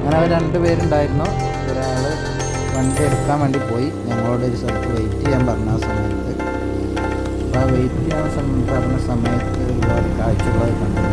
അങ്ങനെ അവർ 2 പേരുണ്ടായിരുന്നു. ഒരാൾ വണ്ടി എടുക്കാൻ വേണ്ടി പോയി, ഞങ്ങളോട് ഒരു സ്ഥലത്ത് വെയിറ്റ് ചെയ്യാൻ പറഞ്ഞ ആ സമയത്ത്. അപ്പോൾ ആ വെയിറ്റ് ചെയ്യാൻ പറഞ്ഞ സമയത്ത് ഒരുപാട് കാഴ്ചകളൊക്കെ കണ്ടു.